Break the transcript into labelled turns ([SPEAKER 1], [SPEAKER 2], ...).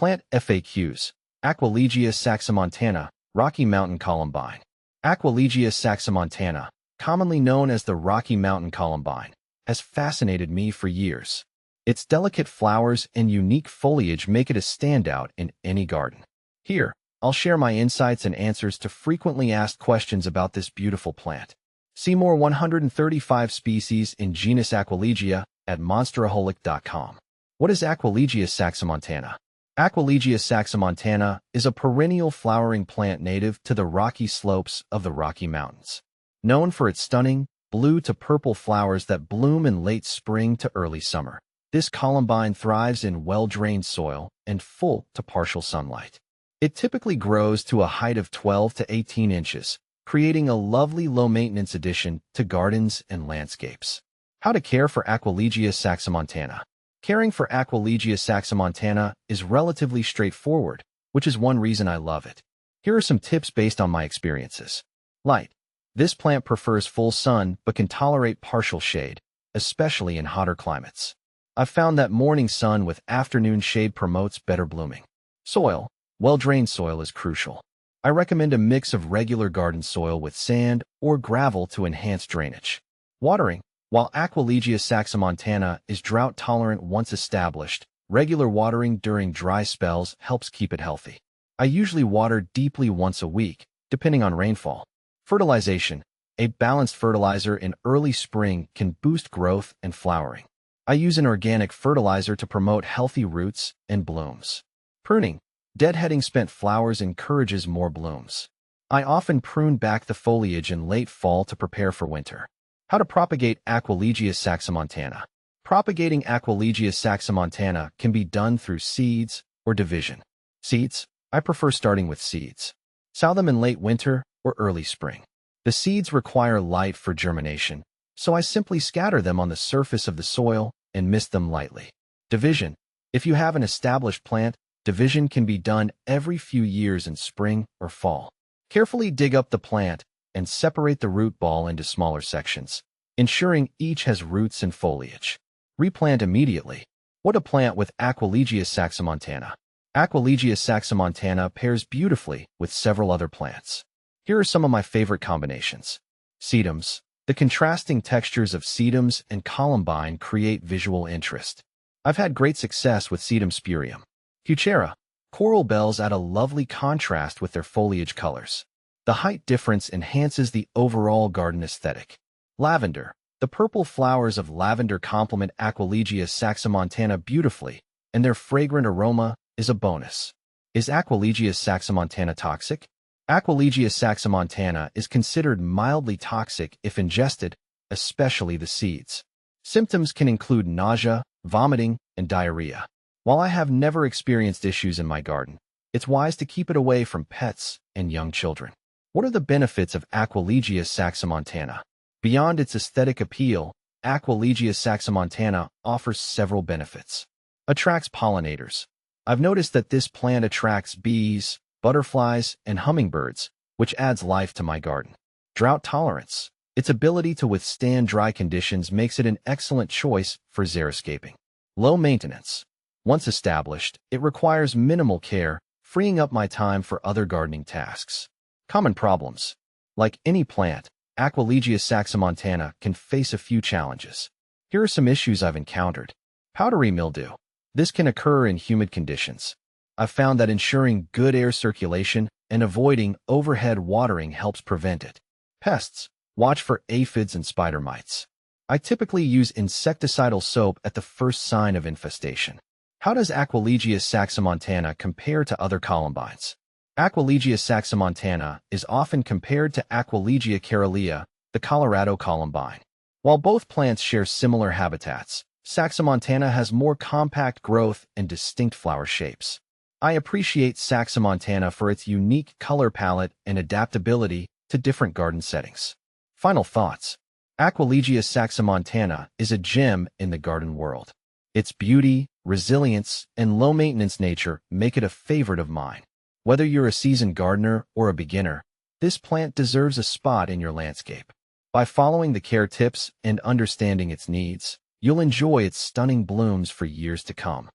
[SPEAKER 1] Plant FAQs. Aquilegia saximontana, Rocky Mountain Columbine. Aquilegia saximontana, commonly known as the Rocky Mountain Columbine, has fascinated me for years. Its delicate flowers and unique foliage make it a standout in any garden. Here, I'll share my insights and answers to frequently asked questions about this beautiful plant. See more 135 species in genus Aquilegia at monsteraholic.com. What is Aquilegia saximontana? Aquilegia saximontana is a perennial flowering plant native to the rocky slopes of the Rocky Mountains. Known for its stunning, blue to purple flowers that bloom in late spring to early summer, this columbine thrives in well-drained soil and full to partial sunlight. It typically grows to a height of 12 to 18 inches, creating a lovely low-maintenance addition to gardens and landscapes. How to care for Aquilegia saximontana? Caring for Aquilegia saximontana is relatively straightforward, which is one reason I love it. Here are some tips based on my experiences. Light. This plant prefers full sun but can tolerate partial shade, especially in hotter climates. I've found that morning sun with afternoon shade promotes better blooming. Soil. Well-drained soil is crucial. I recommend a mix of regular garden soil with sand or gravel to enhance drainage. Watering. While Aquilegia saximontana is drought-tolerant once established, regular watering during dry spells helps keep it healthy. I usually water deeply once a week, depending on rainfall. Fertilization. A balanced fertilizer in early spring can boost growth and flowering. I use an organic fertilizer to promote healthy roots and blooms. Pruning. Deadheading spent flowers encourages more blooms. I often prune back the foliage in late fall to prepare for winter. How to propagate Aquilegia saximontana? Propagating Aquilegia saximontana can be done through seeds or division. Seeds. I prefer starting with seeds. Sow them in late winter or early spring. The seeds require light for germination, so I simply scatter them on the surface of the soil and mist them lightly. Division. If you have an established plant, division can be done every few years in spring or fall. Carefully dig up the plant and separate the root ball into smaller sections, ensuring each has roots and foliage. Replant immediately. What to plant with Aquilegia saximontana? Aquilegia saximontana pairs beautifully with several other plants. Here are some of my favorite combinations. Sedums. The contrasting textures of sedums and columbine create visual interest. I've had great success with sedum spurium. Fuchsia. Coral bells add a lovely contrast with their foliage colors. The height difference enhances the overall garden aesthetic. Lavender. The purple flowers of lavender complement Aquilegia saximontana beautifully, and their fragrant aroma is a bonus. Is Aquilegia saximontana toxic? Aquilegia saximontana is considered mildly toxic if ingested, especially the seeds. Symptoms can include nausea, vomiting, and diarrhea. While I have never experienced issues in my garden, it's wise to keep it away from pets and young children. What are the benefits of Aquilegia saximontana? Beyond its aesthetic appeal, Aquilegia saximontana offers several benefits. Attracts pollinators. I've noticed that this plant attracts bees, butterflies, and hummingbirds, which adds life to my garden. Drought tolerance. Its ability to withstand dry conditions makes it an excellent choice for xeriscaping. Low maintenance. Once established, it requires minimal care, freeing up my time for other gardening tasks. Common problems. Like any plant, Aquilegia saximontana can face a few challenges. Here are some issues I've encountered. Powdery mildew. This can occur in humid conditions. I've found that ensuring good air circulation and avoiding overhead watering helps prevent it. Pests. Watch for aphids and spider mites. I typically use insecticidal soap at the first sign of infestation. How does Aquilegia saximontana compare to other columbines? Aquilegia saximontana is often compared to Aquilegia caerulea, the Colorado columbine. While both plants share similar habitats, Saximontana has more compact growth and distinct flower shapes. I appreciate Saximontana for its unique color palette and adaptability to different garden settings. Final thoughts. Aquilegia saximontana is a gem in the garden world. Its beauty, resilience, and low-maintenance nature make it a favorite of mine. Whether you're a seasoned gardener or a beginner, this plant deserves a spot in your landscape. By following the care tips and understanding its needs, you'll enjoy its stunning blooms for years to come.